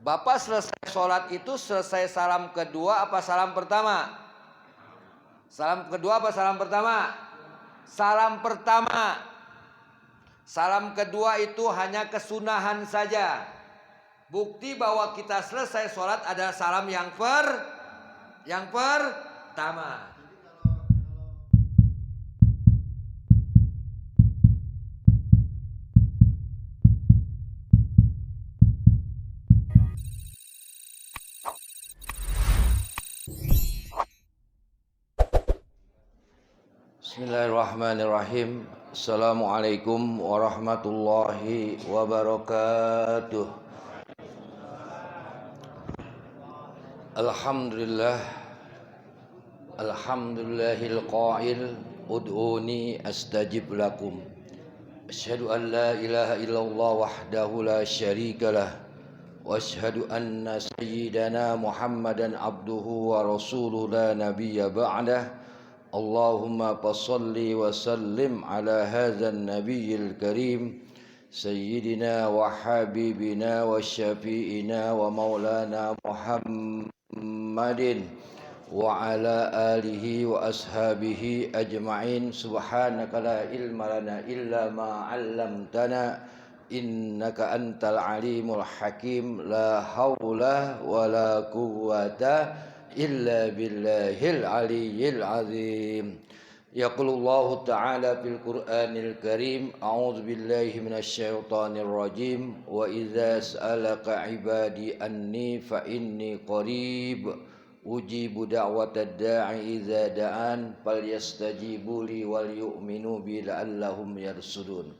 Bapak selesai sholat itu selesai salam kedua apa salam pertama? Salam kedua apa salam pertama? Salam pertama. Salam kedua itu hanya kesunahan saja. Bukti bahwa kita selesai sholat adalah salam yang pertama. Bismillahirrahmanirrahim. Assalamualaikum warahmatullahi wabarakatuh. Alhamdulillah. Alhamdulillahil qail ud'uni astajib lakum. Asyhadu an la ilaha illallah wahdahu la syarikalah. Wa asyhadu anna sayyidana Muhammadan abduhu wa rasuluhu la nabiyya ba'dah. Allahumma salli wa sallim ala hadzal nabiyil karim sayyidina wa habibina wa syafi'ina wa maulana Muhammadin wa ala alihi wa ashabihi ajma'in. Subhanaka la ilma lana illa ma 'allamtana innaka antal alimul hakim. La haula wa la quwwata illa billahil aliyyil azim. Yaqulullahu ta'ala fil Qur'anil Karim, a'udzu billahi minasy syaithanir rajim. Wa idza sa'alaka 'ibadi anni fa inni qarib ujibu da'watad da'i idza da'an falyastajibu li wal yu'minu bi la'allahum yarsudun.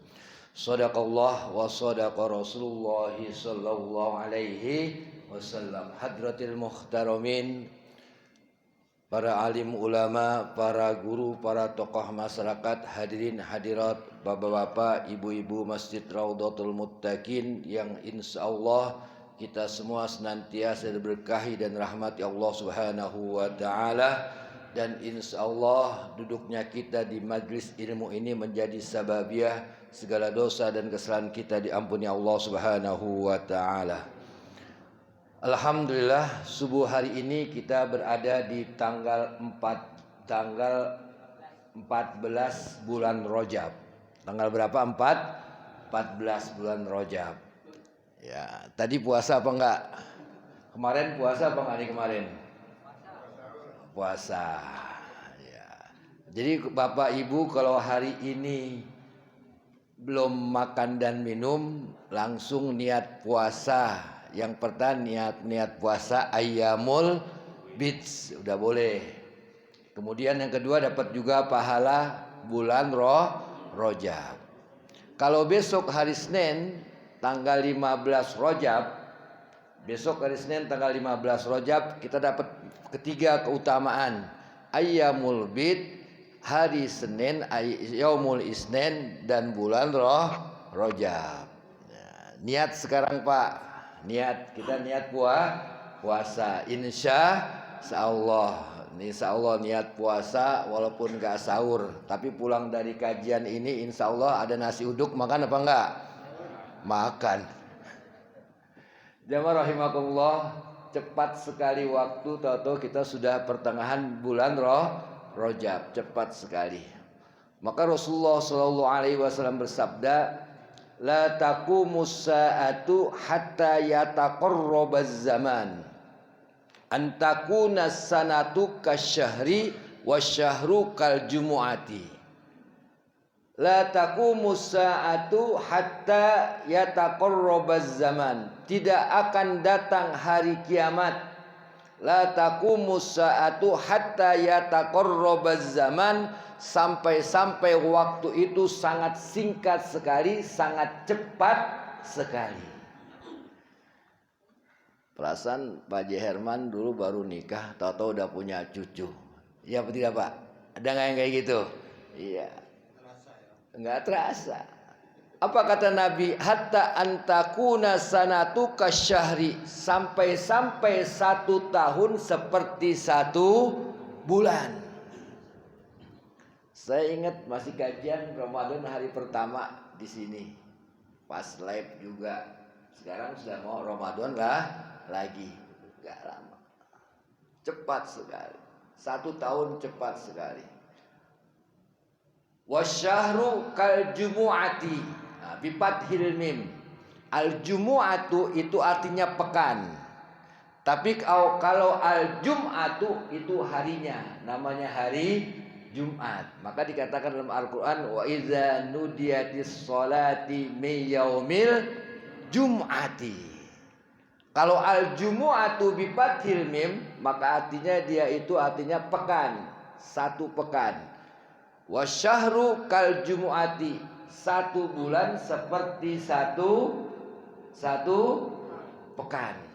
Shadaqallah wa shadaqa Rasulullah sallallahu alaihi wasallam. Hadratil muhtaramin, para alim ulama, para guru, para tokoh masyarakat, hadirin hadirat, bapak-bapak, ibu-ibu Masjid Raudhatul Muttaqin yang insyaallah kita semua senantiasa diberkahi dan rahmati Allah Subhanahu wa taala, dan insyaallah duduknya kita di majlis ilmu ini menjadi sababiah segala dosa dan kesalahan kita diampuni Allah Subhanahu wa taala. Alhamdulillah, subuh hari ini kita berada di tanggal 14 bulan Rajab. Tanggal berapa? 14 bulan Rajab. Ya, tadi puasa apa enggak? Kemarin puasa apa enggak nih kemarin? Puasa. Ya. Jadi Bapak Ibu kalau hari ini belum makan dan minum, langsung niat puasa. Yang pertama niat puasa ayyamul bid, udah boleh. Kemudian yang kedua dapat juga pahala bulan Rajab. Kalau besok hari Senin tanggal 15 Rajab, besok hari Senin tanggal 15 Rajab kita dapat ketiga keutamaan. Ayyamul bid, hari Senin, yaumul Isnin, dan bulan Rajab. Nah, niat sekarang Pak. Kita niat puasa. Insya Allah niat puasa walaupun gak sahur, tapi pulang dari kajian ini insya Allah ada nasi uduk, makan apa enggak? Makan. Jamaah rahimakumullah, cepat sekali waktu, tahu-tahu kita sudah pertengahan bulan Rajab, cepat sekali. Maka Rasulullah SAW bersabda, la taqumus sa'atu hatta yataqarrabaz zaman antakuna sanatu kasyahri wasyahru kal jumu'ati. La taqumus sa'atu hatta yataqarrabaz zaman, tidak akan datang hari kiamat. La taqumus sa'atu hatta yataqarrabaz zaman, sampai waktu itu sangat singkat sekali, sangat cepat sekali. Perasaan Pak Haji Herman dulu baru nikah, tahu-tahu udah punya cucu. Iya apa tidak Pak? Ada nggak yang kayak gitu? Iya. Nggak terasa. Apa kata Nabi? Hatta antakuna sanatu kasyahri, sampai 1 tahun seperti 1 bulan. Saya ingat masih kajian Ramadan hari pertama di sini, pas live juga. Sekarang sudah mau Ramadan lah lagi. Gak lama. Cepat sekali. 1 tahun cepat sekali. Wasyahru kal jumu'ati. Bifathil mim. Al jumu'atu itu artinya pekan. Tapi kalau al jum'atu itu harinya, namanya hari Jumat. Maka dikatakan dalam Al-Qur'an wa idza nudiyatis sholati min yaumil jum'ati. Kalau al jumu'atu bi fathil mim, maka artinya dia itu artinya pekan, 1 pekan. Wasyahru kal jumu'ati, 1 bulan seperti satu pekan.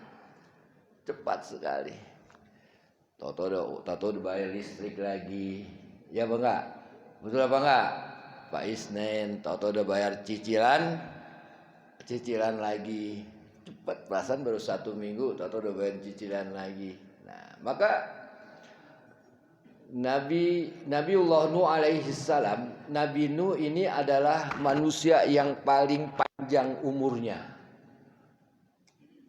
Cepat sekali. Toto udah bayar listrik lagi. Ya apa enggak? Betul apa enggak? Pak Isnen, Toto udah bayar cicilan lagi. Cepat, perasaan baru 1 minggu Toto udah bayar cicilan lagi. Nah, maka Nabiullah Nuh alaihi salam, Nabi Nuh ini adalah manusia yang paling panjang umurnya.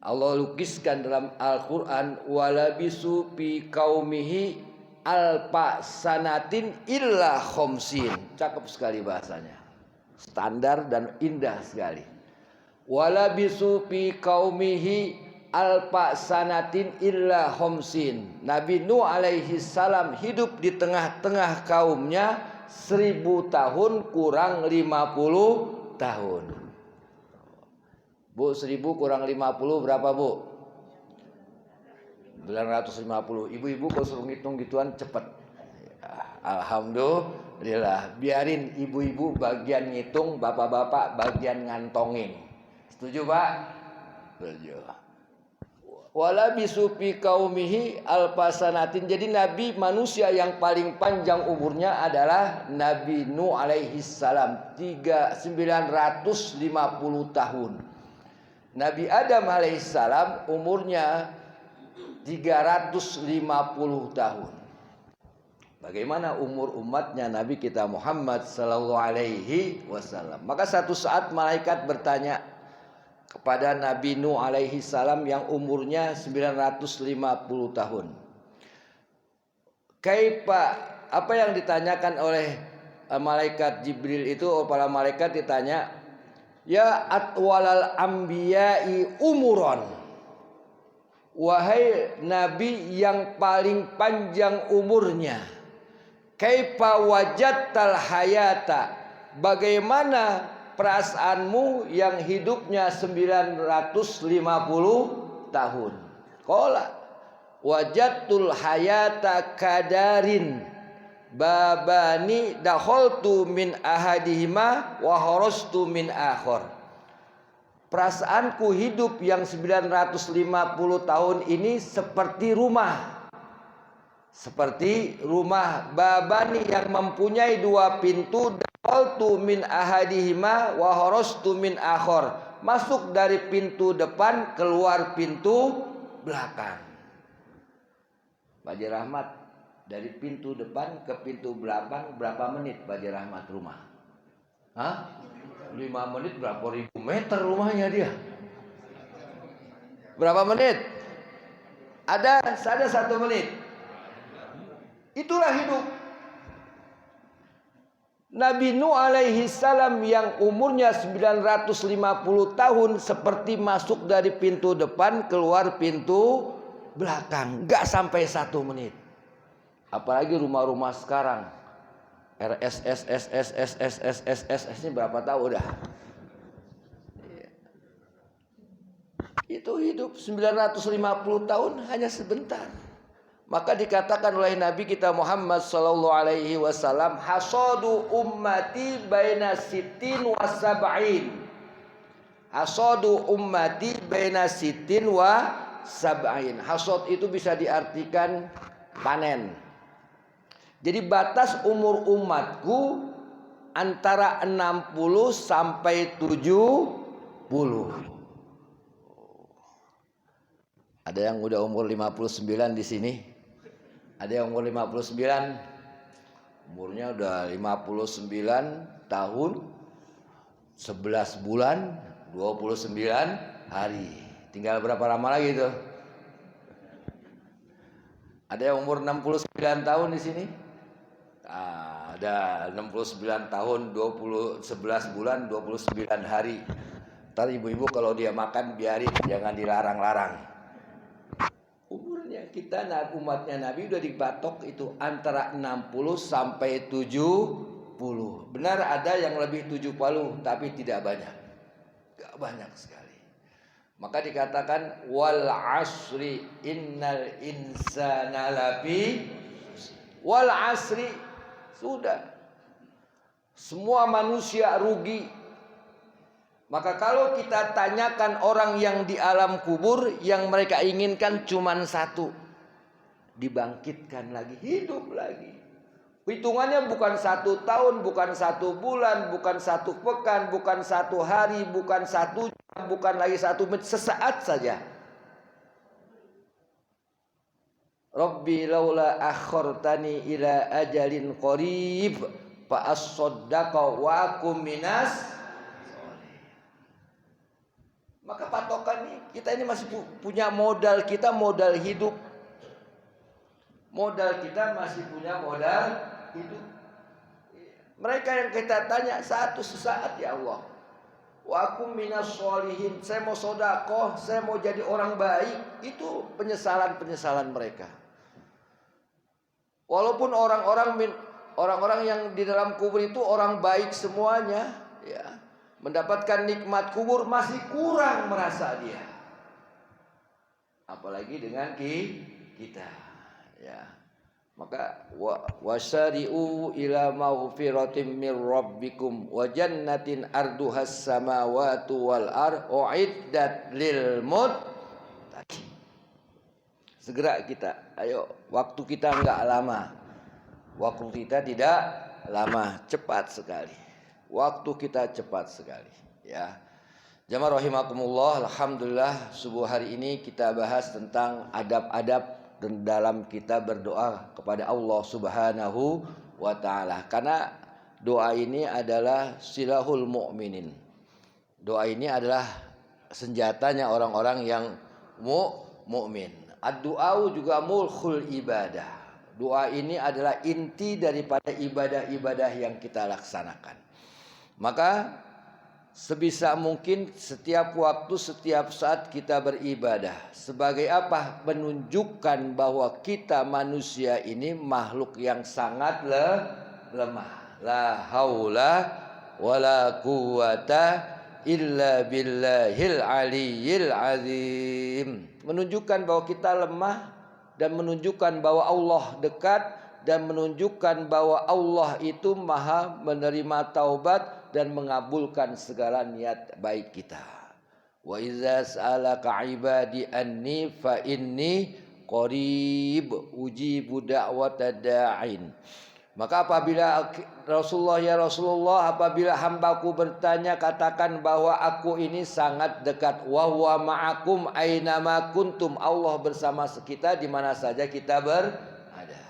Allah lukiskan dalam Al-Quran walabisu fi qaumihi alfa sanatin illa khomsin. Cakep sekali bahasanya, standar dan indah sekali. Walabisu fi qaumihi alfa sanatin illa khomsin. Nabi Nuh alaihi salam hidup di tengah-tengah kaumnya 1000 tahun kurang 50 tahun. Bu, 1000 kurang 50 berapa bu? 950. Ibu-ibu kalau suruh ngitung gituan cepet. Alhamdulillah. Biarin ibu-ibu bagian ngitung, bapak-bapak bagian ngantongin. Setuju pak? Setuju. Wala bisufi qaumihi alfasanatin. Jadi Nabi manusia yang paling panjang umurnya adalah Nabi Nuh alaihi salam, 950 tahun. Nabi Adam alaihissalam umurnya 350 tahun. Bagaimana umur umatnya Nabi kita Muhammad sallallahu alaihi wasallam? Maka satu saat malaikat bertanya kepada Nabi Nuh alaihissalam yang umurnya 950 tahun. Kaifa, apa yang ditanyakan oleh malaikat Jibril itu, para malaikat ditanya, ya atwalal anbiya'i umuron, wahai nabi yang paling panjang umurnya, kaifa wajadtal hayata, bagaimana perasaanmu yang hidupnya 950 tahun? Qala wajadtul hayata kadarin babani dakhaltu min ahadihima wa harastu min akhar. Perasaanku hidup yang 950 tahun ini seperti rumah. Seperti rumah babani yang mempunyai 2 pintu, dakhaltu min ahadihima wa harastu min akhar. Masuk dari pintu depan, keluar pintu belakang. Pak Haji Rahmat, dari pintu depan ke pintu belakang berapa menit Pak Haji Rahmat rumah? Hah? 5 menit berapa ribu meter rumahnya dia? Berapa menit? Ada 1 menit. Itulah hidup Nabi Nuh alaihi salam yang umurnya 950 tahun, seperti masuk dari pintu depan keluar pintu belakang, gak sampai 1 menit. Apalagi rumah-rumah sekarang, RSS ini berapa tahun dah? Itu hidup 950 tahun hanya sebentar. Maka dikatakan oleh Nabi kita Muhammad sallallahu alaihi wasallam, hasadu ummati baina sittin wa sab'in. Hasadu ummati baina sittin wa sab'in. Hasad itu bisa diartikan panen. Jadi batas umur umatku antara 60 sampai 70. Ada yang udah umur 59 di sini? Ada yang umur 59? Umurnya udah 59 tahun 11 bulan 29 hari. Tinggal berapa lama lagi tuh? Ada yang umur 69 tahun di sini? Ada 69 tahun 11 bulan 29 hari. Ntar ibu-ibu kalau dia makan biarin, jangan dilarang-larang. Umurnya kita umatnya Nabi udah dibatok itu antara 60 sampai 70. Benar ada yang lebih 70 tapi tidak banyak. Gak banyak sekali. Maka dikatakan wal asri innal insana lafi wal asri, sudah semua manusia rugi. Maka kalau kita tanyakan orang yang di alam kubur, yang mereka inginkan cuma satu, dibangkitkan lagi, hidup lagi. Hitungannya bukan 1 tahun, bukan 1 bulan, bukan 1 pekan, bukan 1 hari, bukan 1 jam, bukan lagi 1 menit, sesaat saja. Rabbi laula akhartani ila ajalin qarib fa as-saddaqa wa akum minas. Maka patokan nih, kita ini masih punya modal, kita modal hidup. Modal kita masih punya modal hidup. Mereka yang kita tanya satu sesaat, ya Allah, wa akum minas sholihin, saya mau sodakoh, saya mau jadi orang baik. Itu penyesalan mereka. Walaupun orang-orang yang di dalam kubur itu orang baik semuanya, ya, mendapatkan nikmat kubur masih kurang merasa dia. Apalagi dengan kita, ya. Maka wasari'u ila maghfiratin mir rabbikum wa jannatin arduhas samawati wal ard uiddat lil muttaqin. Segera kita, ayo, waktu kita enggak lama. Waktu kita tidak lama, cepat sekali. Waktu kita cepat sekali, ya. Jamaah rahimakumullah, alhamdulillah subuh hari ini kita bahas tentang adab-adab dalam kita berdoa kepada Allah Subhanahu wa taala. Karena doa ini adalah silahul mu'minin. Doa ini adalah senjatanya orang-orang yang mukmin. Ad-du'a juga mulkhul ibadah. Doa ini adalah inti daripada ibadah-ibadah yang kita laksanakan. Maka sebisa mungkin setiap waktu, setiap saat kita beribadah. Sebagai apa? Menunjukkan bahwa kita manusia ini makhluk yang sangat lemah. La haula wala quwata illa billahil aliyyil azim. Menunjukkan bahwa kita lemah dan menunjukkan bahwa Allah dekat dan menunjukkan bahwa Allah itu maha menerima taubat dan mengabulkan segala niat baik kita. Wa idza sa'alaka ibadi anni fa inni qarib ujibu da'watad da'in. Maka apabila Rasulullah, apabila hambaku bertanya, katakan bahwa aku ini sangat dekat. Wa huwa ma'akum ainama kuntum. Allah bersama kita di mana saja kita berada.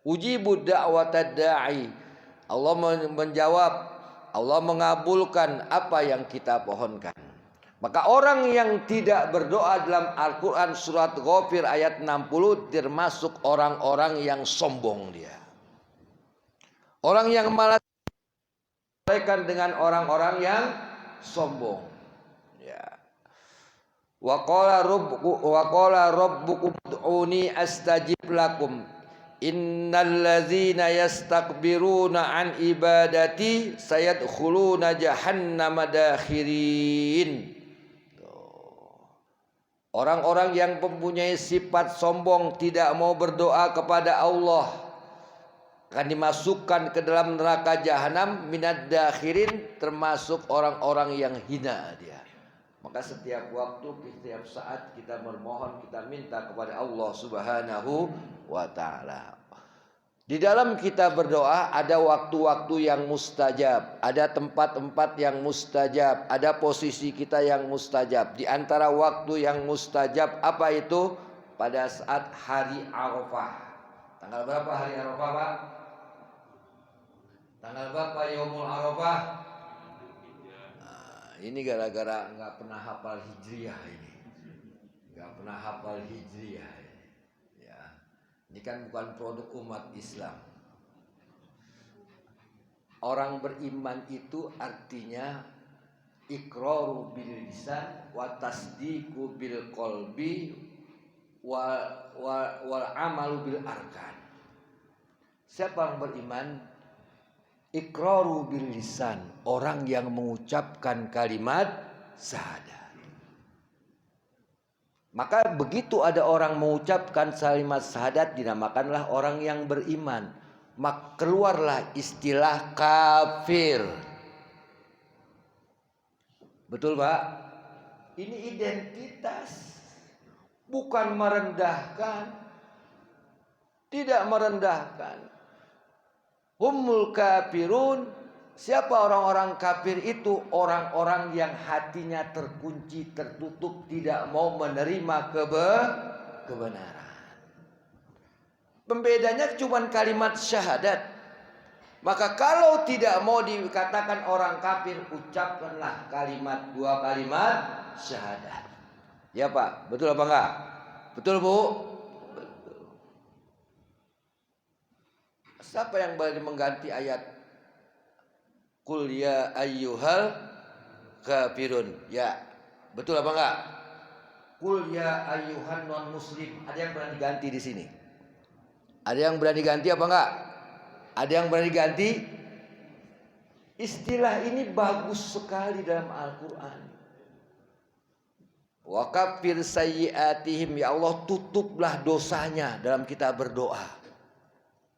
Ujibu da'watad da'i. Allah menjawab, Allah mengabulkan apa yang kita pohonkan. Maka orang yang tidak berdoa dalam Al-Quran surat Ghafir ayat 60 termasuk orang-orang yang sombong dia. Orang yang malas dengan orang-orang yang sombong. Ya. Wa qala rabbukum ud'uni astajib lakum. Innal ladzina yastakbiruna an ibadati sayadkhuluna jahannama dakhirin. Orang-orang yang mempunyai sifat sombong, tidak mau berdoa kepada Allah, akan dimasukkan ke dalam neraka jahanam minad dakhirin, termasuk orang-orang yang hina dia. Maka setiap waktu, setiap saat kita bermohon, kita minta kepada Allah Subhanahu wa taala. Di dalam kita berdoa ada waktu-waktu yang mustajab, ada tempat-tempat yang mustajab, ada posisi kita yang mustajab. Di antara waktu yang mustajab apa itu? Pada saat hari Arafah. Tanggal berapa hari Arafah, Pak? Tanggal berapa Yaumul Arafah? Nah, ini gara-gara nggak pernah hafal Hijriah ini. Nggak pernah hafal Hijriah ini. Ya. Ini kan bukan produk umat Islam. Orang beriman itu artinya iqraru bil lisan wa tasdiqu bil qalbi wal amalu bil arkan. Siapa yang beriman? Iqraru bil lisan, orang yang mengucapkan kalimat syahadat. Maka begitu ada orang mengucapkan kalimat syahadat, dinamakanlah orang yang beriman. Maka keluarlah istilah kafir. Betul Pak? Ini identitas, bukan merendahkan. Tidak merendahkan. Humul kafirun. Siapa orang-orang kafir itu? Orang-orang yang hatinya terkunci, tertutup, tidak mau menerima kebenaran. Pembedanya cuma kalimat syahadat. Maka kalau tidak mau dikatakan orang kafir, ucapkanlah dua kalimat syahadat. Ya Pak, betul apa enggak? Betul Bu? Siapa yang boleh mengganti ayat Qul ya ayyuhal kafirun? Ya, betul apa enggak? Qul ya ayyuhan non muslim. Ada yang berani ganti di sini? Ada yang berani ganti apa enggak? Ada yang berani ganti? Istilah ini bagus sekali dalam Al-Quran. Wa kaffir sayyi'atihim, ya Allah tutuplah dosanya dalam kita berdoa.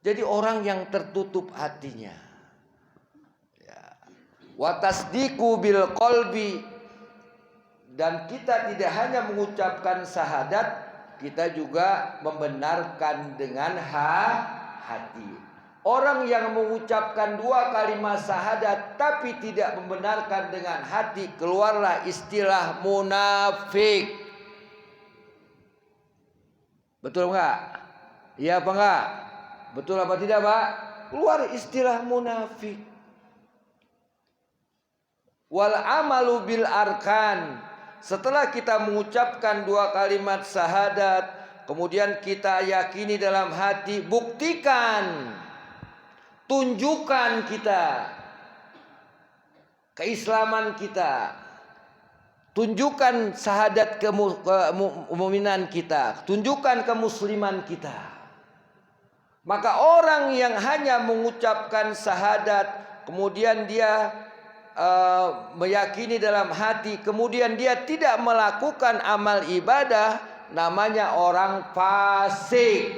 Jadi orang yang tertutup hatinya. Ya. Wa tasdiqu bil qalbi, dan kita tidak hanya mengucapkan syahadat, kita juga membenarkan dengan hati. Orang yang mengucapkan dua kalimat syahadat tapi tidak membenarkan dengan hati, keluarlah istilah munafik. Betul enggak? Iya apa enggak? Betul apa tidak Pak? Keluar istilah munafik. Wal amalu bil arkan. Setelah kita mengucapkan dua kalimat syahadat, kemudian kita yakini dalam hati, buktikan, tunjukkan kita keislaman kita, tunjukkan syahadat kemuminan kita, tunjukkan kemusliman kita. Maka orang yang hanya mengucapkan syahadat, kemudian dia meyakini dalam hati, kemudian dia tidak melakukan amal ibadah, namanya orang fasik.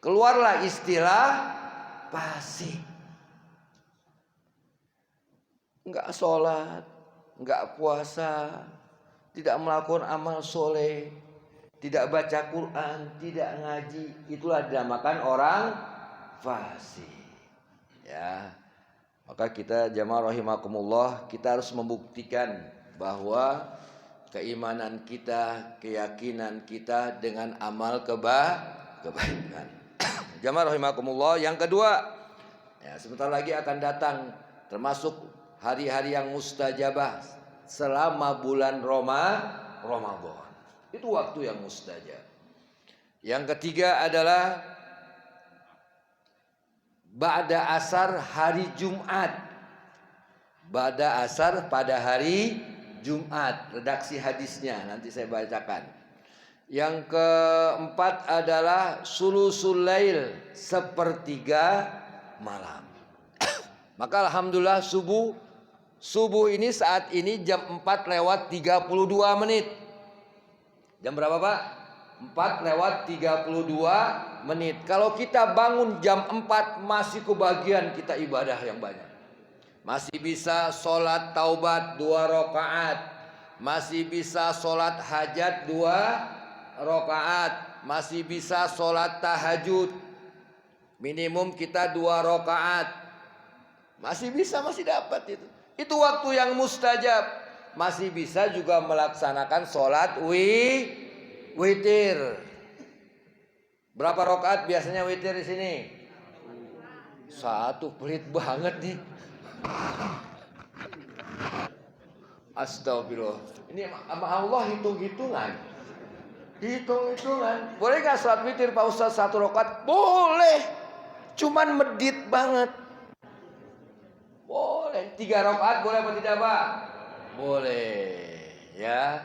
Keluarlah istilah fasik. Enggak sholat, enggak puasa, tidak melakukan amal soleh, tidak baca Quran, tidak ngaji, itulah dinamakan orang fasik. Ya. Maka kita jamaah rahimakumullah, kita harus membuktikan bahwa keimanan kita, keyakinan kita dengan amal kebaikan. Jamaah rahimakumullah, yang kedua, ya, sebentar lagi akan datang termasuk hari-hari yang mustajabah selama bulan Ramadan. Itu waktu yang mustajab. Yang ketiga adalah ba'da asar hari Jumat. Ba'da asar pada hari Jumat. Redaksi hadisnya nanti saya bacakan. Yang keempat adalah sulusul lail, sepertiga malam. Maka alhamdulillah subuh ini saat ini jam 4:32. Jam berapa Pak? 4:32. Kalau kita bangun jam 4 masih kebagian kita ibadah yang banyak. Masih bisa sholat taubat 2 rakaat, masih bisa sholat hajat 2 rakaat, masih bisa sholat tahajud minimum kita 2 rakaat, masih bisa, masih dapat itu. Itu waktu yang mustajab. Masih bisa juga melaksanakan sholat witir. Berapa rakaat biasanya witir di sini? 1, pelit banget nih. Astagfirullah. Ini sama Allah hitung-hitungan. Hitung-hitungan. Boleh nggak sholat witir Pak Ustaz 1 rakaat? Boleh. Cuman medit banget. Boleh. 3 rakaat boleh apa tidak Pak? Boleh. Ya.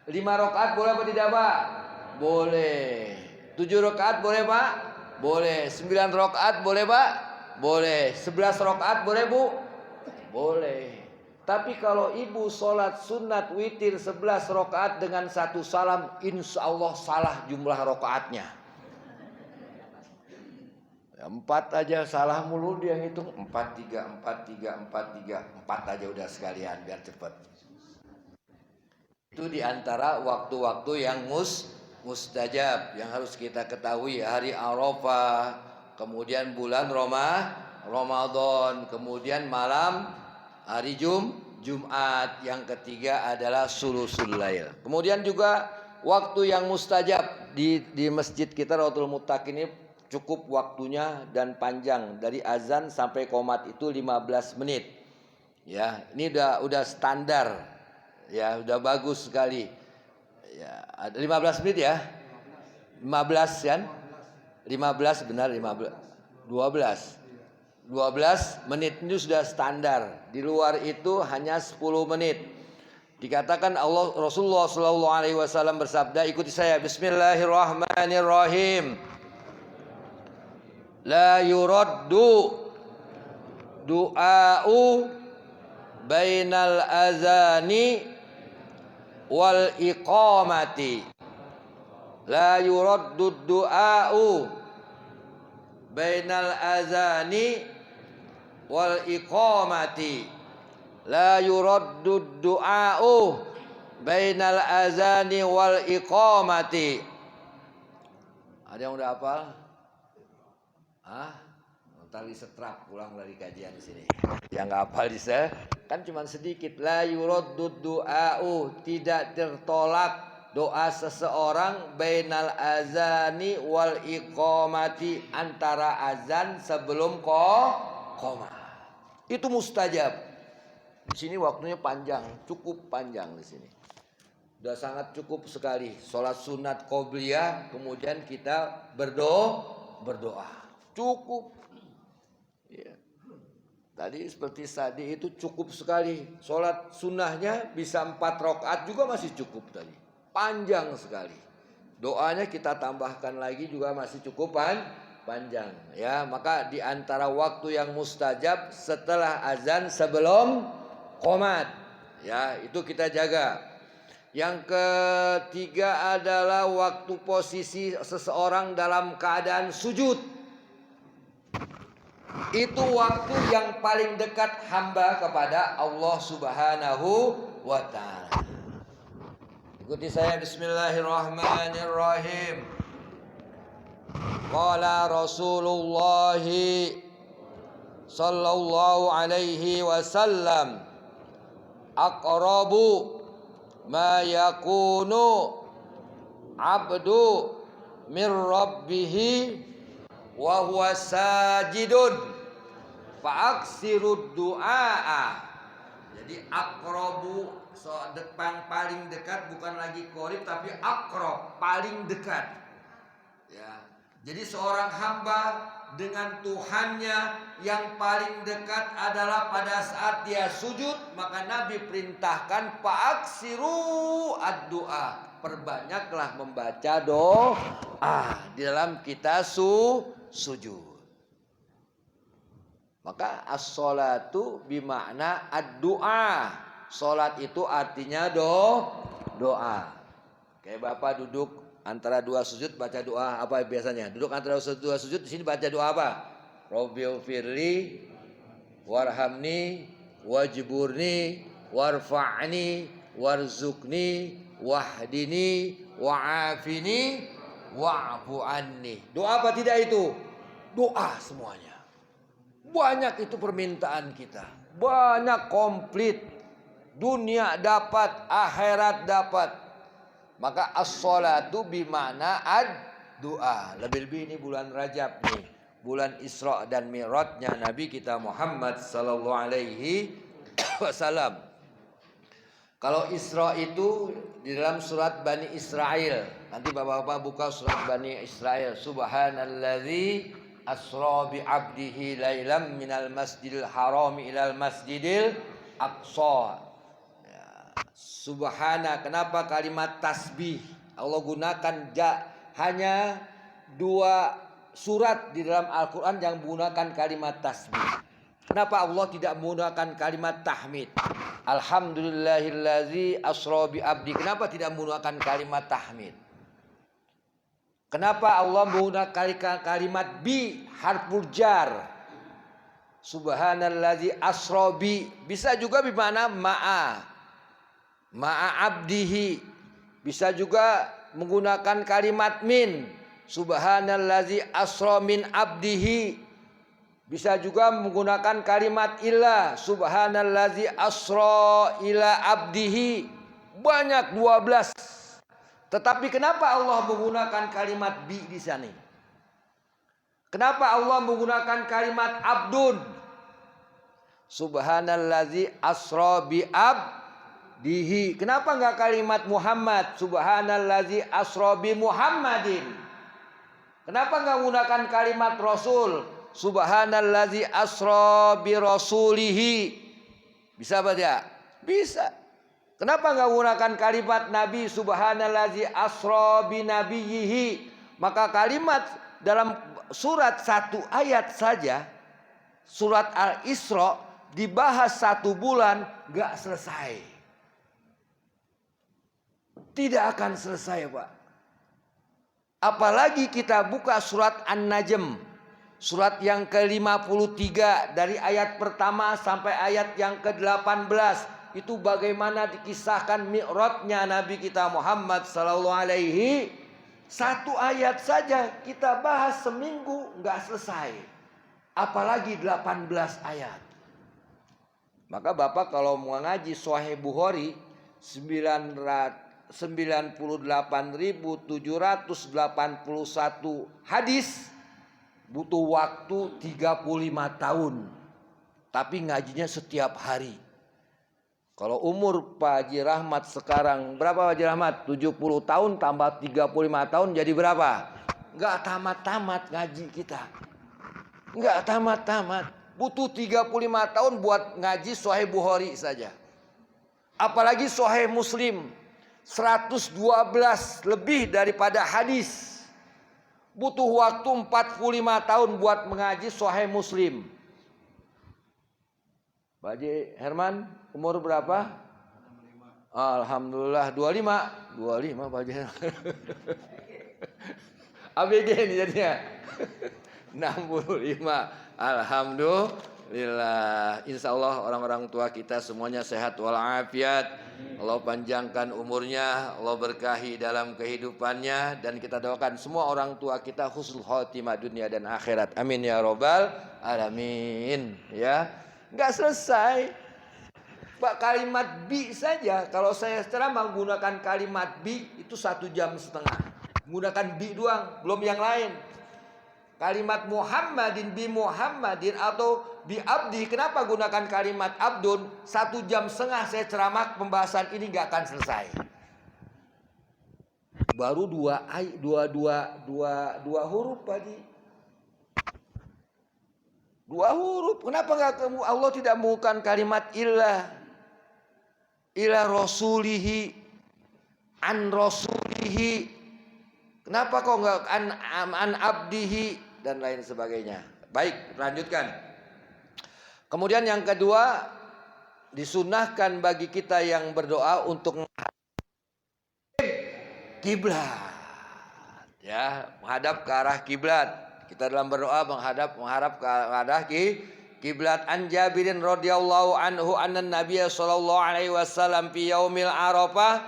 5 rakaat boleh apa tidak Pak? Boleh. 7 rakaat boleh Pak? Boleh. 9 rakaat boleh Pak? Boleh. 11 rakaat boleh Bu? Boleh. Tapi kalau ibu sholat sunat witir 11 rakaat dengan 1 salam, insya Allah salah jumlah rakaatnya. 4 aja salah mulu dia ngitung. 4, 3, 4, 3, 4, 3. 4 aja udah sekalian biar cepat. Itu diantara waktu-waktu yang mustajab yang harus kita ketahui. Hari Arafah, kemudian bulan Ramadan, kemudian malam hari Jumat, yang ketiga adalah sulusul lail. Kemudian juga waktu yang mustajab di masjid kita Raudhatul Muttaqin ini cukup waktunya dan panjang, dari azan sampai qomat itu 15 menit. Ya, ini udah standar. Ya, udah bagus sekali. Ya, ada 15 menit ya. 15 kan? 15 benar 15. 12 menit itu sudah standar. Di luar itu hanya 10 menit. Dikatakan Rasulullah Shallallahu Alaihi Wasallam bersabda, ikuti saya. Bismillahirrahmanirrahim. La yuraddu du'a'u bainal azani wal iqamati. La yuraddu du'a'u bainal azani wal iqamati. La yuraddu du'a'u bainal azani wal iqamati. Ada yang udah hafal? Tali setrap pulang dari kajian di sini. Yang nggak hafal bisa kan cuma sedikit. La yuraddu du'a'u, tidak tertolak doa seseorang bainal azani wal iqamati, antara azan sebelum qomat. Itu mustajab. Di sini waktunya panjang, cukup panjang di sini. Sudah sangat cukup sekali. Sholat sunat qobliyah, kemudian kita berdoa. Cukup. Ya. Tadi seperti tadi itu cukup sekali. Sholat sunnahnya bisa 4 rakaat juga masih cukup tadi. Panjang sekali. Doanya kita tambahkan lagi juga masih cukup panjang. Ya, maka di antara waktu yang mustajab setelah azan sebelum qomat. Ya, itu kita jaga. Yang ketiga adalah waktu posisi seseorang dalam keadaan sujud. Itu waktu yang paling dekat hamba kepada Allah Subhanahu wa ta'ala. Ikuti saya. Bismillahirrahmanirrahim. Qala Rasulullah sallallahu alaihi wasallam, aqrabu ma yakunu abdu min rabbihi wa huwa sajidun fa'aksirud du'a. Jadi aqrabu, paling dekat, bukan lagi qorib tapi aqrab, paling dekat. Ya. Jadi seorang hamba dengan Tuhannya yang paling dekat adalah pada saat dia sujud. Maka Nabi perintahkan fa'aksiru ad-du'a, perbanyaklah membaca doa di dalam kita sujud. Maka as-sholatu bimakna ad-du'a. Sholat itu artinya doa. Kayak Bapak duduk antara 2 sujud baca doa apa biasanya? Duduk antara 2 sujud, di sini baca doa apa? Rabbighfirli warhamni wajburni warfa'ni warzuqni wahdini wa'afini wa'fu anni. Doa apa tidak itu? Doa semuanya. Banyak itu permintaan kita. Banyak, komplit. Dunia dapat, akhirat dapat. Maka as-sholatu bimana ad-du'a. Lebih-lebih ini bulan Rajab nih. Bulan Isra dan Mi'rajnya Nabi kita Muhammad sallallahu alaihi wasallam. Kalau Isra itu di dalam surat Bani Israel. Nanti bapak-bapak buka surat Bani Israel. Subhanalladzi asra bi 'abdihi lailam minal masjidil haram ilal masjidil aqsa. Ya. Subhana, kenapa kalimat tasbih Allah gunakan hanya 2 surat di dalam Al-Quran yang menggunakan kalimat tasbih. Kenapa Allah tidak menggunakan kalimat tahmid? Alhamdulillahillazi asra bi abdi. Kenapa tidak menggunakan kalimat tahmid? Kenapa Allah menggunakan kalimat bi harful jar? Subhanallazi asra bi. Bisa juga bermakna ma'a. Ma'a abdihi. Bisa juga menggunakan kalimat min. Subhanallazi asra min abdihi. Bisa juga menggunakan kalimat ila. Subhanallazi asra ila abdihi. Banyak 12. Tetapi kenapa Allah menggunakan kalimat bi di sini? Kenapa Allah menggunakan kalimat abdun? Subhanallazi asra bi abdihi. Kenapa enggak kalimat Muhammad? Subhanallazi asra bi Muhammadin. Kenapa enggak menggunakan kalimat Rasul? Subhanallazi asra bi rasulihi. Bisa baca? Bisa. Kenapa enggak menggunakan kalimat Nabi? Subhanallazi asra bi nabiyhi. Maka kalimat dalam surat 1 ayat saja, surat Al-Isra, dibahas 1 bulan enggak selesai. Tidak akan selesai, Pak. Apalagi kita buka surat An-Najm. Surat yang ke-53 dari ayat pertama sampai ayat yang ke-18. Itu bagaimana dikisahkan mi'rajnya Nabi kita Muhammad sallallahu alaihi. 1 ayat saja kita bahas seminggu nggak selesai. Apalagi 18 ayat. Maka Bapak kalau mau ngaji Sahih Bukhari 98.781 hadis, butuh waktu 35 tahun. Tapi ngajinya setiap hari. Kalau umur Pak Haji Rahmat sekarang berapa Pak Haji Rahmat? 70 tahun tambah 35 tahun jadi berapa? Enggak tamat-tamat ngaji kita. Enggak tamat-tamat. Butuh 35 tahun buat ngaji Sahih Bukhari saja. Apalagi Sahih Muslim. 112 lebih daripada hadis. Butuh waktu 45 tahun buat mengaji Sahih Muslim. Pak Haji Herman umur berapa? 65. Alhamdulillah 25. 25 Pak Haji Herman. ABG ini jadinya. 65. Alhamdulillah. Insya Allah orang-orang tua kita semuanya sehat walafiat. Allah panjangkan umurnya, Allah berkahi dalam kehidupannya, dan kita doakan semua orang tua kita husnul khotimah dunia dan akhirat. Amin ya robbal alamin. Ya, nggak selesai. Pak, kalimat bi saja. Kalau saya ceramah menggunakan kalimat bi itu 1,5 jam. Menggunakan bi doang, belum yang lain. Kalimat Muhammadin bi Muhammadin atau bi abdi. Kenapa gunakan kalimat abdun? 1,5 jam saya ceramah, pembahasan ini nggak akan selesai. Baru dua huruf tadi. 2 huruf. Kenapa nggak Allah tidak menggunakan kalimat ilah rasulihi, an rasulihi? Kenapa kok nggak an abdihi dan lain sebagainya? Baik, lanjutkan. Kemudian yang kedua, disunahkan bagi kita yang berdoa untuk kiblat. Ya, menghadap ke arah kiblat. Kita dalam berdoa mengharap ke arah kiblat. An Jabirin radhiyallahu anhu anna Nabiy sallallahu alaihi wasallam fi yaumil Arafah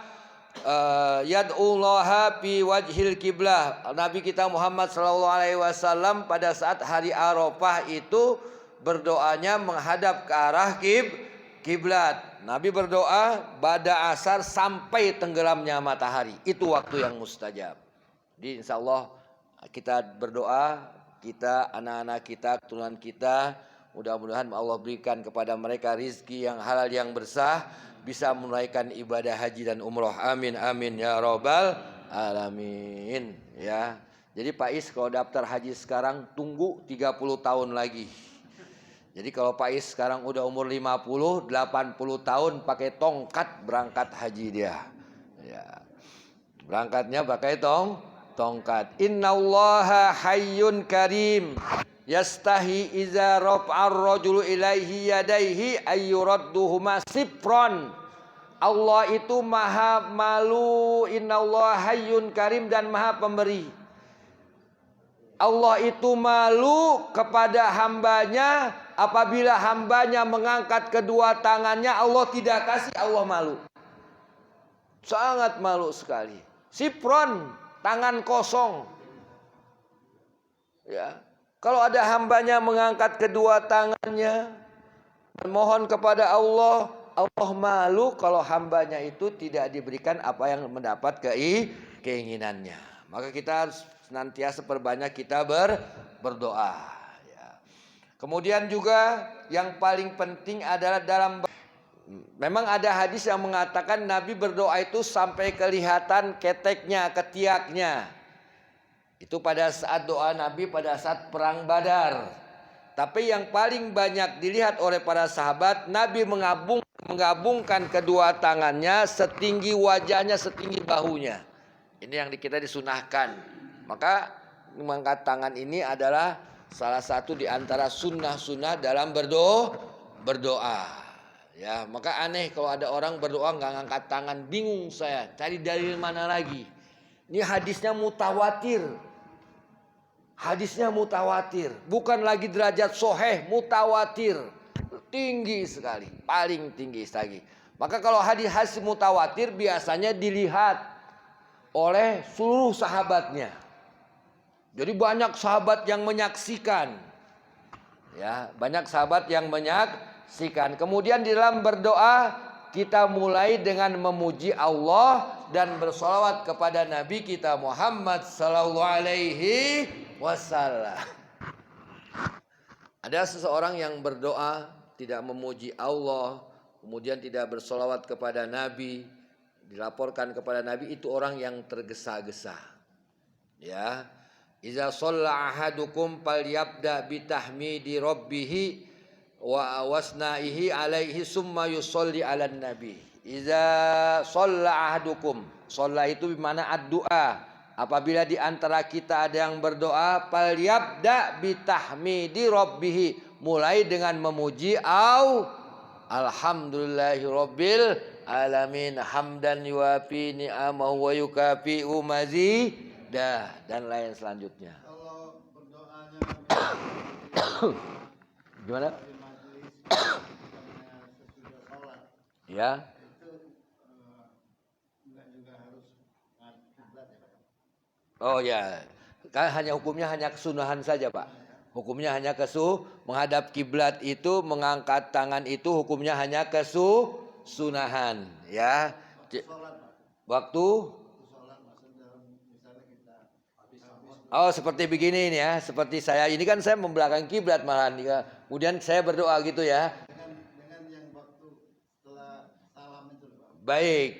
yad'ullaha fi wajhil kiblah. Nabi kita Muhammad sallallahu alaihi wasallam pada saat hari Arafah itu berdoanya menghadap ke arah kiblat. Nabi berdoa pada asar sampai tenggelamnya matahari. Itu waktu yang mustajab. Jadi insyaallah kita berdoa, kita, anak-anak kita, keturunan kita, mudah-mudahan Allah berikan kepada mereka rizki yang halal yang bersah, bisa menunaikan ibadah haji dan umroh. Amin amin ya robbal alamin. Ya. Jadi Pak Is kalau daftar haji sekarang tunggu 30 tahun lagi. Jadi kalau Pak Is sekarang udah umur 50, 80 tahun pakai tongkat berangkat haji dia. Ya. Berangkatnya pakai tongkat. Innallaha hayyun karim. Yastahi iza raf'ar rajulu ilaihi yadaihi ayyuradduhuma sifron. Allah itu maha malu. Innallaha hayyun karim dan maha pemberi. Allah itu malu kepada hambanya. Apabila hambanya mengangkat kedua tangannya, Allah tidak kasih, Allah malu. Sangat malu sekali. Sifron, tangan kosong. Ya. Kalau ada hambanya mengangkat kedua tangannya, mohon kepada Allah, Allah malu kalau hambanya itu tidak diberikan apa yang mendapat keinginannya. Maka kita senantiasa perbanyak kita berdoa. Ya. Kemudian juga yang paling penting adalah memang ada hadis yang mengatakan Nabi berdoa itu sampai kelihatan keteknya, ketiaknya. Itu pada saat doa Nabi pada saat perang Badar. Tapi yang paling banyak dilihat oleh para sahabat, Nabi menggabungkan kedua tangannya setinggi wajahnya, setinggi bahunya. Ini yang kita disunahkan. Maka mengangkat tangan ini adalah salah satu di antara sunnah-sunnah dalam berdoa. Ya, maka aneh kalau ada orang berdoa nggak ngangkat tangan, bingung saya, cari dalil mana lagi. Ini hadisnya mutawatir. Hadisnya mutawatir, bukan lagi derajat soheh, mutawatir. Tinggi sekali, paling tinggi lagi. Maka kalau hadis mutawatir biasanya dilihat oleh seluruh sahabatnya. Jadi banyak sahabat yang menyaksikan. Ya, banyak sahabat yang menyaksikan. Kemudian di dalam berdoa kita mulai dengan memuji Allah dan bersolawat kepada Nabi kita Muhammad sallallahu alaihi wasallam. Ada seseorang yang berdoa tidak memuji Allah, kemudian tidak bersolawat kepada Nabi, dilaporkan kepada Nabi, itu orang yang tergesa-gesa. Ya, iza shalla ahadukum falyabda bitahmidi rabbih wa wasnaihi alaihi summa yusolli ala nabi. Iza shalla ahadukum, shalla itu bermakna ad-du'a. Apabila di antara kita ada yang berdoa, falyabda bitahmidi rabbih, mulai dengan memuji alhamdulillahi rabbil alamin hamdan yuafi ni'amahu wa yukafi'u mazidah dan lain selanjutnya. Kalau berdoanya gimana? sesudah sholat, Ya. itu enggak juga harus kiblat ya Pak? Oh ya, kan hukumnya hanya kesunahan saja Pak. Hukumnya hanya menghadap kiblat itu, mengangkat tangan itu hukumnya hanya kesunahan, ya. Sholat Pak. Waktu Sholat maksudnya misalnya kita habis oh seperti begini ini ya, seperti saya ini kan saya membelakangi kiblat malahan, kemudian saya berdoa gitu ya. dengan yang waktu setelah salam itu Pak. Baik.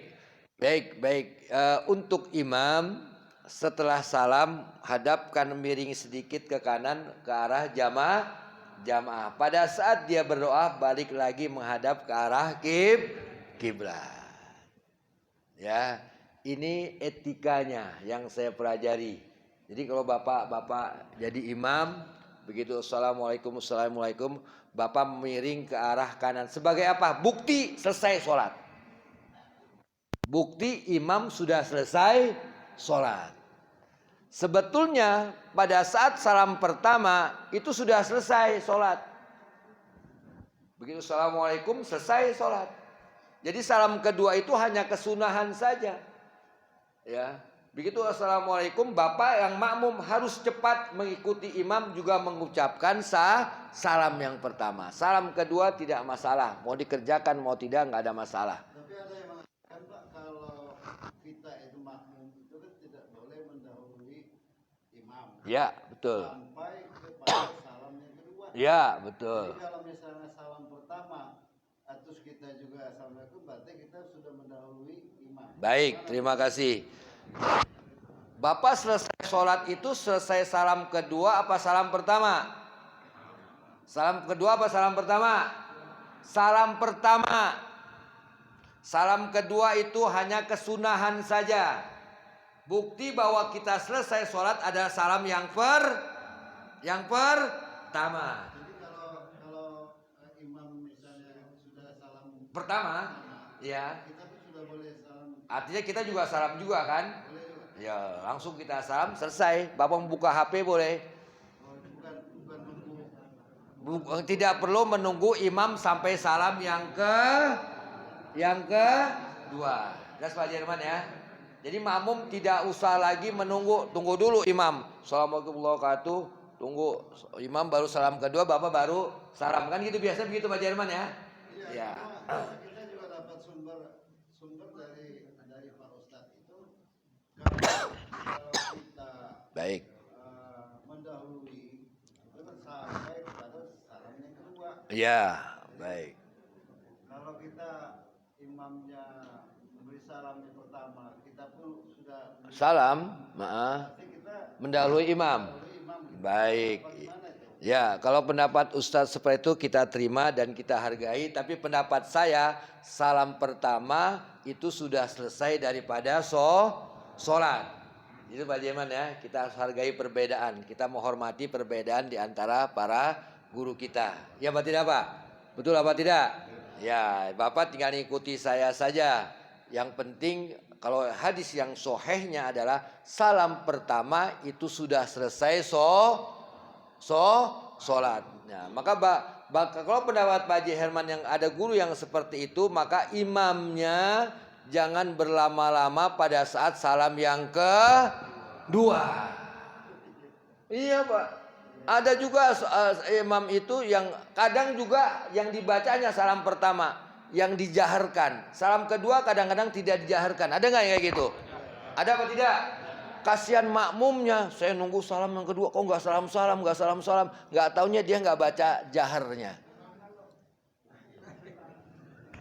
Untuk imam setelah salam hadapkan miring sedikit ke kanan ke arah jamaah. Pada saat dia berdoa balik lagi menghadap ke arah kiblat. Ya, ini etikanya yang saya pelajari. Jadi kalau bapak jadi imam, begitu assalamualaikum, bapak miring ke arah kanan. Sebagai apa? Bukti selesai sholat. Bukti imam sudah selesai sholat. Sebetulnya pada saat salam pertama itu sudah selesai sholat. Begitu assalamualaikum selesai sholat. Jadi salam kedua itu hanya kesunahan saja. Ya, begitu assalamualaikum, bapak yang makmum harus cepat mengikuti imam juga mengucapkan salam yang pertama. Salam kedua tidak masalah, mau dikerjakan mau tidak nggak ada masalah. Tapi ada yang mengatakan Pak, kalau kita itu makmum itu kan tidak boleh mendahului imam. Ya betul. Sampai kepada salam yang kedua. Ya betul. Jadi kalau misalnya salam pertama atau terus kita juga assalamualaikum, berarti kita sudah mendahului imam. Baik, terima kasih. Bapak selesai sholat itu selesai salam kedua apa salam pertama? Salam kedua apa salam pertama? Salam pertama. Salam kedua itu hanya kesunahan saja. Bukti bahwa kita selesai sholat adalah salam yang pertama. Jadi kalau imam misalnya sudah salam Pertama, ya. kita tuh sudah boleh salam. Artinya kita juga salam juga kan? Boleh juga. Ya, langsung kita salam selesai. Bapak membuka HP boleh. Oh, bukan nunggu. Tidak perlu menunggu imam sampai salam yang kedua. Jelas Pak Jerman ya. Jadi makmum tidak usah lagi tunggu dulu imam. Assalamualaikum warahmatullahi wabarakatuh. Tunggu imam baru salam kedua, Bapak baru salam, kan gitu biasa begitu Pak Jerman ya. Iya. Ya. Kita juga dapat sumber dari Pak Ustadz itu kalau kita Baik. mendahului itu kan sampai kepada salam yang kedua. Ya, baik. Kalau kita imamnya memberi salam yang pertama, kita pun sudah Salam, maaf. berarti kita Mendahului imam. mendahului imam. Baik. Bagaimana itu? Ya, kalau pendapat Ustadz seperti itu kita terima dan kita hargai. Tapi pendapat saya, salam pertama itu sudah selesai daripada sholat. Itu Pak Jeman ya, kita harus hargai perbedaan. Kita menghormati perbedaan di antara para guru kita. Ya Pak tidak Pak? Betul apa tidak? Ya, Bapak tinggal ikuti saya saja. Yang penting kalau hadis yang sohehnya adalah salam pertama itu sudah selesai sholat. Nah, maka kalau pendapat Pak Haji Herman yang ada guru yang seperti itu, maka imamnya jangan berlama-lama pada saat salam yang kedua. Iya Pak. Ada juga imam itu yang kadang juga yang dibacanya salam pertama, yang dijaharkan. Salam kedua kadang-kadang tidak dijaharkan. Ada nggak yang kayak gitu? Ada apa tidak? Kasihan makmumnya, saya nunggu salam yang kedua, kok nggak salam-salam, nggak taunya dia nggak baca jaharnya.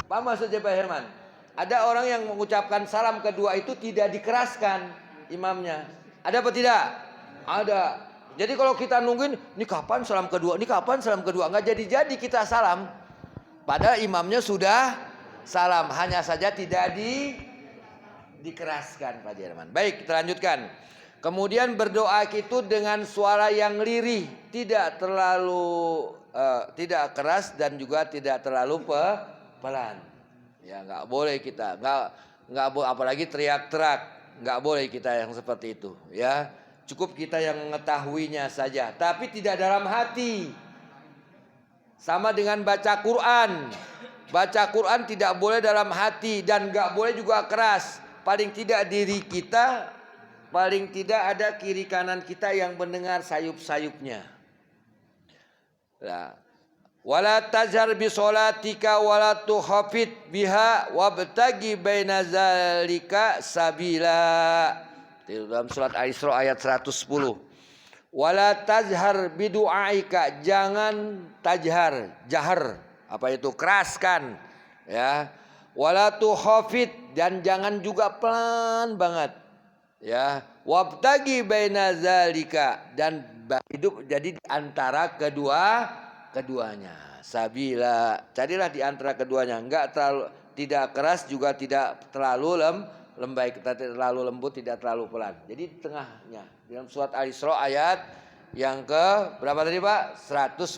Apa maksudnya Pak Herman? Ada orang yang mengucapkan salam kedua itu tidak dikeraskan imamnya. Ada apa tidak? Ada. Jadi kalau kita nungguin, ini kapan salam kedua, nggak jadi kita salam. Padahal imamnya sudah salam, hanya saja tidak dikeraskan Pak Jerman. Baik, kita lanjutkan. Kemudian berdoa itu dengan suara yang lirih, tidak terlalu tidak keras dan juga tidak terlalu pelan. Ya, nggak boleh kita, nggak boleh apalagi teriak-teriak, nggak boleh kita yang seperti itu. Ya, cukup kita yang mengetahuinya saja, tapi tidak dalam hati. Sama dengan baca Quran. Baca Quran tidak boleh dalam hati dan nggak boleh juga keras. Paling tidak diri kita, paling tidak ada kiri kanan kita yang mendengar sayup-sayupnya. Nah, wala tajhar bi sholatika wala tukhafit biha wabtagi baina zalika sabila. Itu dalam surat Al-Isra ayat 110. Wala tajhar bidu'aika, jangan jahar. Apa itu? Keraskan, ya. Wala tukhafit, dan jangan juga pelan banget, ya. Wabtagi baina zalika, dan hidup jadi di antara keduanya. Sabila, carilah di antara keduanya, enggak terlalu tidak keras juga tidak terlalu lembek, terlalu lembut, tidak terlalu pelan. Jadi di tengahnya. Dalam surat Al-Isra ayat yang ke berapa tadi Pak? 110.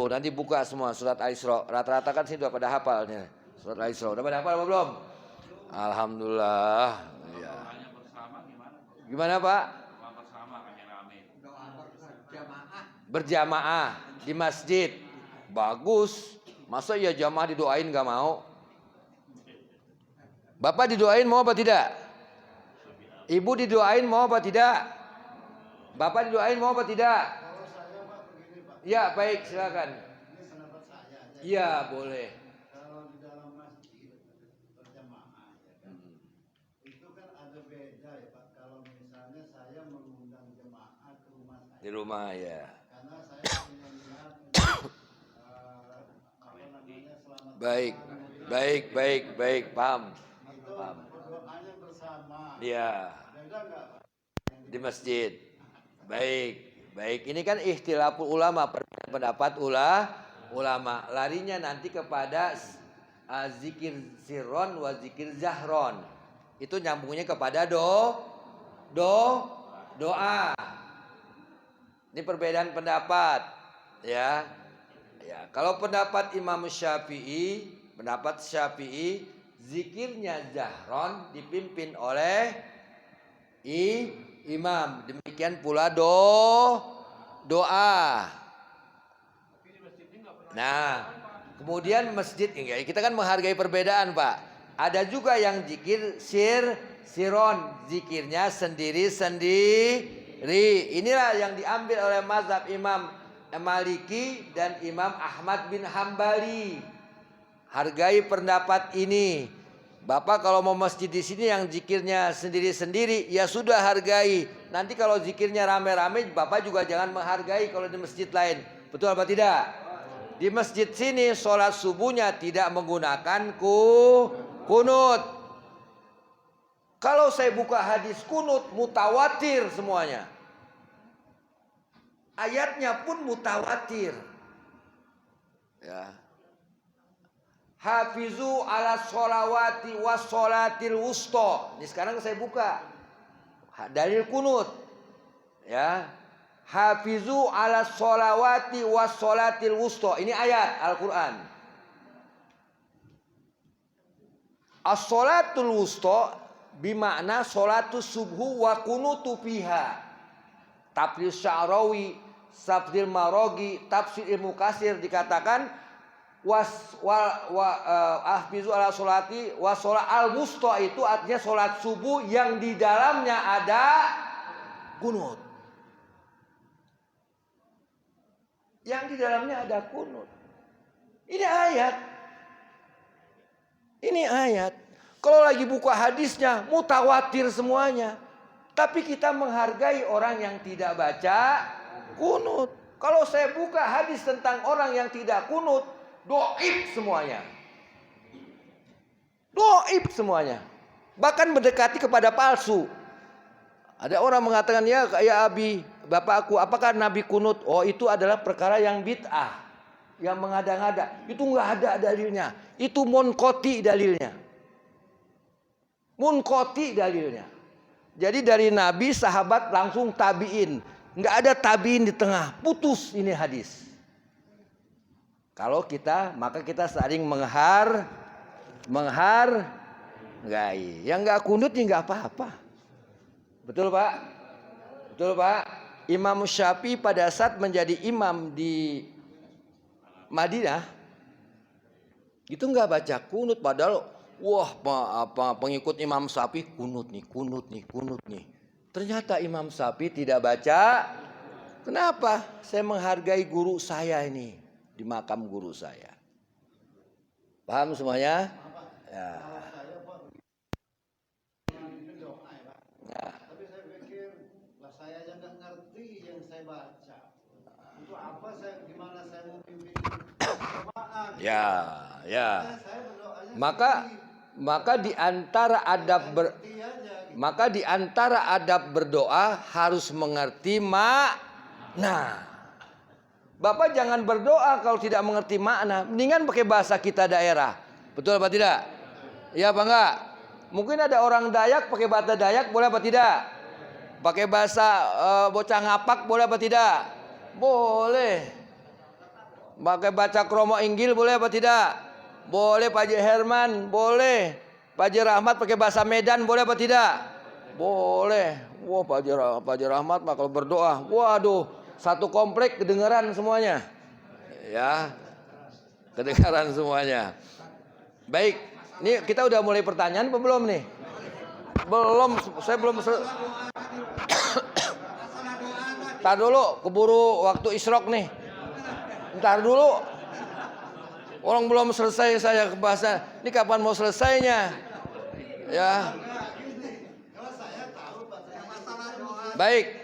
Nanti buka semua surat Al-Isra. Rata-rata kan sini udah pada hafalnya. Surat Al-Isra udah pada hafal apa belum? Alhamdulillah. Ya. Gimana Pak? Berjamaah di masjid. Bagus. Masa ya jamaah didoain gak mau? Bapak didoain mau apa tidak? Ibu didoain mau apa tidak? Bapak didoain mau apa tidak? Kalau saya Pak begini Pak. Ya baik silakan. Ini pendapat saya aja. Iya boleh. Kalau di dalam masjid berjamaah ya kan. Itu kan ada beda ya Pak. Kalau misalnya saya mengundang jemaah ke rumah saya. Di rumah ya. Karena saya punya niat apa namanya selamat Baik, baik, baik, baik, paham. Itu berdoanya bersama. Iya, Beda nggak? di masjid. Baik, baik. Ini kan ikhtilaful ulama, perbedaan pendapat ulama. Larinya nanti kepada zikir sirron wa zikir zahron. Itu nyambungnya kepada doa. Ini perbedaan pendapat, ya. Ya, kalau pendapat Imam Syafi'i, zikirnya zahron dipimpin oleh imam. Demikian pula doa. Nah, kemudian masjid, kita kan menghargai perbedaan, Pak. Ada juga yang zikir siron, zikirnya sendiri-sendiri. Inilah yang diambil oleh mazhab Imam Maliki dan Imam Ahmad bin Hambali. Hargai pendapat ini. Bapak kalau mau masjid di sini yang zikirnya sendiri-sendiri, ya sudah hargai. Nanti kalau zikirnya rame-rame, Bapak juga jangan menghargai kalau di masjid lain. Betul apa tidak? Di masjid sini sholat subuhnya tidak menggunakan kunut. Kalau saya buka hadis kunut, mutawatir semuanya. Ayatnya pun mutawatir. Ya. Hafizu ala sholawati was sholatil wusto. Ini sekarang saya buka dalil kunut. Ya. Hafizu ala sholawati was sholatil wusto. Ini ayat Al-Quran. As-sholatul wusto bimakna sholatus subhu wa kunutu fiha. Tafsir Sya'rawi, Tafsir Marogi, Tafsir Ibnu Katsir dikatakan ahfizu ala sholati wa sholat al-wusta, itu artinya sholat subuh yang di dalamnya ada kunut. Yang di dalamnya ada kunut. Ini ayat. Kalau lagi buka hadisnya mutawatir semuanya. Tapi kita menghargai orang yang tidak baca kunut. Kalau saya buka hadis tentang orang yang tidak kunut, doib semuanya. Bahkan mendekati kepada palsu. Ada orang mengatakan, ya Abi, Bapakku, apakah Nabi kunut? Oh, itu adalah perkara yang bid'ah, yang mengada-ngada. Itu enggak ada dalilnya. Itu munqati dalilnya. Jadi dari Nabi, sahabat langsung tabiin. Enggak ada tabiin di tengah. Putus ini hadis. Kalau maka kita saling menghargai. Yang enggak kunut ya enggak apa-apa. Betul Pak? Imam Syafi'i pada saat menjadi imam di Madinah, itu enggak baca kunut, padahal pengikut Imam Syafi'i kunut nih. Ternyata Imam Syafi'i tidak baca. Kenapa? Saya menghargai guru saya ini di makam guru saya. Paham semuanya? Ya. Tapi saya pikir, lah saya aja nggak ngerti yang saya baca. Untuk apa gimana saya mau pimpin jemaah? Ya. Maka di antara adab berdoa harus mengerti makna. Bapak jangan berdoa kalau tidak mengerti makna. Mendingan pakai bahasa kita daerah. Betul apa tidak? Ya apa enggak? Mungkin ada orang Dayak pakai bahasa Dayak, boleh apa tidak? Pakai bahasa bocah ngapak, boleh apa tidak? Boleh. Pakai baca kromo inggil, boleh apa tidak? Boleh. Pak Haji Herman, boleh. Pak Haji Rahmat pakai bahasa Medan, boleh apa tidak? Boleh. Wah, Pak Haji Rahmat mah kalau berdoa, waduh, satu komplek kedengaran semuanya. Ya. Kedengaran semuanya. Baik, ini kita udah mulai pertanyaan apa belum nih? Belum, saya belum Ntar dulu, keburu waktu isyrok nih. Ntar dulu. Orang belum selesai saya bahasa. Ini kapan mau selesainya? Ya. Baik.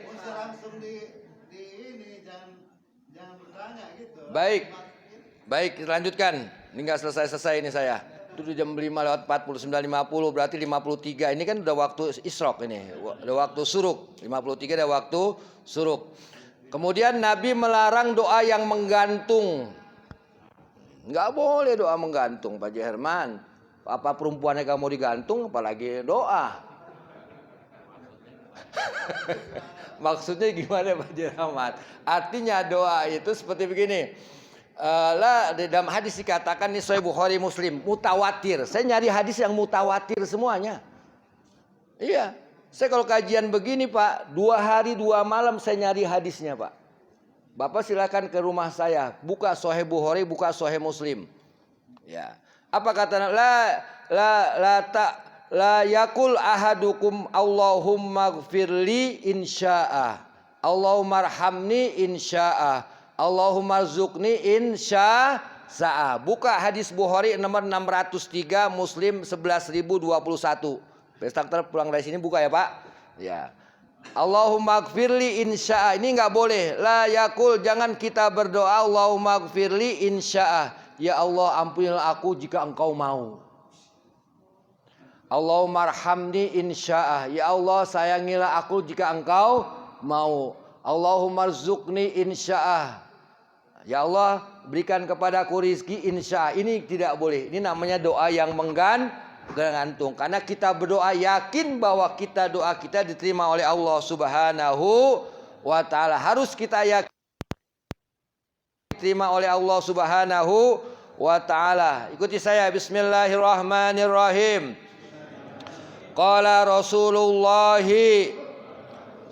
Baik, kita lanjutkan. Ini nggak selesai-selesai ini saya. Itu jam 5 lewat 49, 50 berarti 53. Ini kan udah waktu isyraq ini. Udah waktu suruk. 53 udah waktu suruk. Kemudian Nabi melarang doa yang menggantung. Nggak boleh doa menggantung, Pak Haji Herman. Apa perempuannya kamu digantung, apalagi doa. Maksudnya gimana Pak Haji Rahmat? Artinya doa itu seperti begini. Di dalam hadis dikatakan nih Sahih Bukhari Muslim mutawatir. Saya nyari hadis yang mutawatir semuanya. Iya. Saya kalau kajian begini Pak, 2 hari 2 malam saya nyari hadisnya Pak. Bapak silakan ke rumah saya, buka Sahih Bukhari, buka Sahih Muslim. Ya. Apa kata la yakul ahadukum Allahumma gfirli insya'a. Allahumma arhamni insya'a. Allahumma rzuqni insya'a. Buka hadis Bukhari nomor 603, Muslim 11.021. Bestak pulang dari sini buka ya Pak. Ya. Allahumma gfirli insya'a. Ini enggak boleh. La yakul, jangan kita berdoa Allahumma gfirli insya'a. Ya Allah ampunilah aku jika engkau mau. Allahumma arhamni insya'a. Ya Allah sayangilah aku jika engkau mau. Allahumma rzuqni insya'a. Ya Allah berikan kepadaku rizki insya'a. Ini tidak boleh. Ini namanya doa yang menggantung. Karena kita berdoa yakin bahwa doa kita diterima oleh Allah Subhanahu wa ta'ala. Harus kita yakin diterima oleh Allah Subhanahu wa ta'ala. Ikuti saya. Bismillahirrahmanirrahim. Qala Rasulullah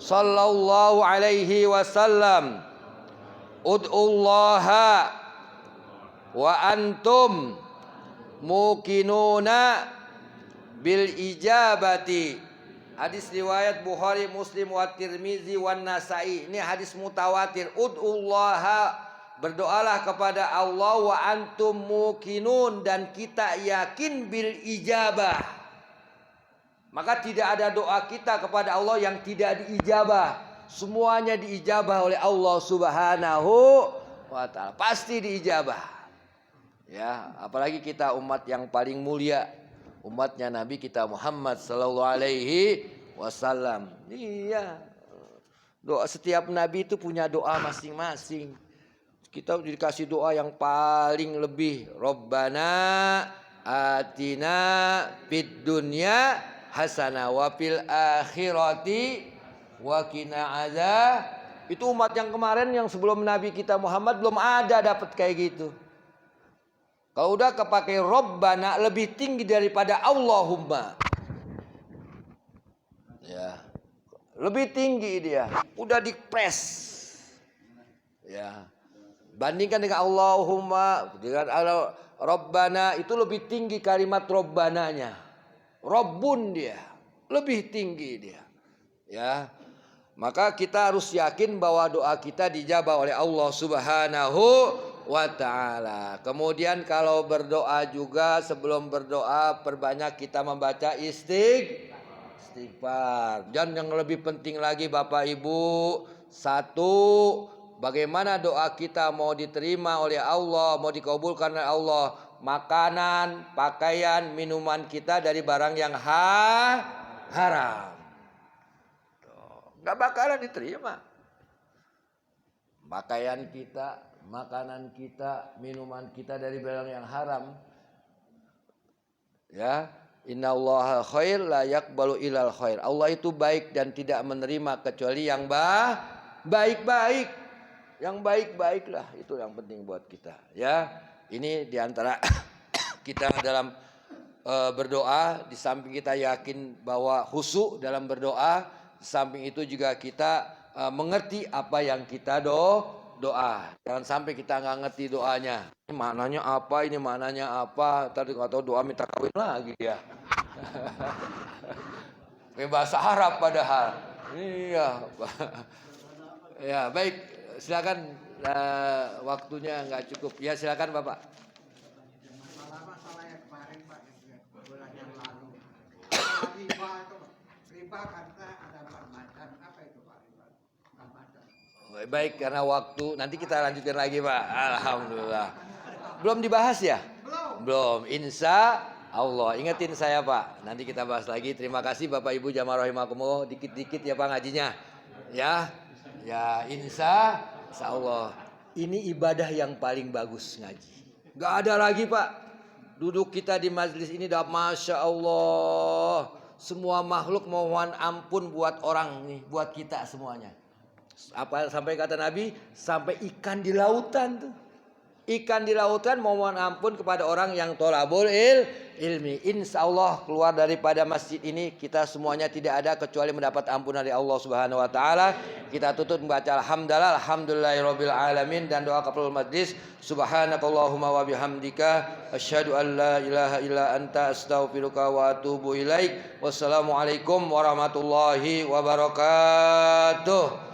sallallahu alaihi wasallam, ud'ullaha wa antum muqinuna bil ijabati. Hadis riwayat Bukhari, Muslim, wa Tirmizi, wa Nasai. Ini hadis mutawatir. Ud'ullaha, berdoalah kepada Allah, wa antum muqinun, dan kita yakin bil ijabah. Maka tidak ada doa kita kepada Allah yang tidak diijabah. Semuanya diijabah oleh Allah Subhanahu wa ta'ala. Pasti diijabah. Ya, apalagi kita umat yang paling mulia, umatnya Nabi kita Muhammad sallallahu alaihi wasallam. Iya. Doa setiap nabi itu punya doa masing-masing. Kita dikasih doa yang paling lebih. Rabbana atina fid dunya hasanah wa fil akhirati wa qina adzab. Itu umat yang kemarin yang sebelum Nabi kita Muhammad belum ada dapat kayak gitu. Kalau udah kepakai Rabbana lebih tinggi daripada Allahumma. Ya. Lebih tinggi dia. Udah dipres. Ya. Bandingkan dengan Allahumma, dengan Rabbana itu lebih tinggi kalimat Rabbananya. Rabbun dia, lebih tinggi dia. Ya. Maka kita harus yakin bahwa doa kita dijabah oleh Allah Subhanahu wa ta'ala. Kemudian kalau berdoa juga, sebelum berdoa perbanyak kita membaca istighfar. Dan yang lebih penting lagi Bapak Ibu, satu, bagaimana doa kita mau diterima oleh Allah, mau dikabulkan oleh Allah. Makanan, pakaian, minuman kita dari barang yang haram. Gak bakalan diterima. Pakaian kita, makanan kita, minuman kita dari barang yang haram. Ya, innallaha khair la yaqbalu illal khair. Allah itu baik dan tidak menerima kecuali yang baik-baik. Yang baik-baiklah, itu yang penting buat kita, ya. Ini diantara kita dalam berdoa, di samping kita yakin bahwa khusyuk dalam berdoa, di samping itu juga kita mengerti apa yang kita doa. Jangan sampai kita nggak ngerti doanya. Ini maknanya apa? Ini maknanya apa? Tadi nggak tahu doa minta kawin lagi ya. Kayak bahasa Arab padahal. Iya. Ya baik. Silakan, waktunya nggak cukup. Ya silakan Bapak. Masalah yang kemarin Pak, bulan yang lalu. Riba karena ada Ramadan. Apa itu Pak? Ramadan. Baik, karena waktu nanti kita lanjutkan lagi Pak. Alhamdulillah. Belum dibahas ya? Belum Belum. Insya Allah. Ingetin saya Pak. Nanti kita bahas lagi. Terima kasih Bapak Ibu jamaah rahimakumullah. Dikit-dikit ya Pak ngajinya. Ya. Ya insya Allah. Ini ibadah yang paling bagus ngaji. Gak ada lagi Pak. Duduk kita di majelis ini dah Masya Allah. Semua makhluk mohon ampun buat orang nih. Buat kita semuanya. Apa sampai kata Nabi, sampai ikan di lautan tuh. Ikan di lautan mohon ampun kepada orang yang tolabul ilmi. Insya Allah keluar daripada masjid ini kita semuanya tidak ada kecuali mendapat ampunan dari Allah Subhanahu Wa Taala. Kita tutup membaca alhamdulillahirabbil alamin dan doa kafaratul majlis. Subhanakallahumma wa bihamdika asyhadu an la ilaha illa anta astaghfiruka wa atubu ilaik. Wassalamualaikum warahmatullahi wabarakatuh.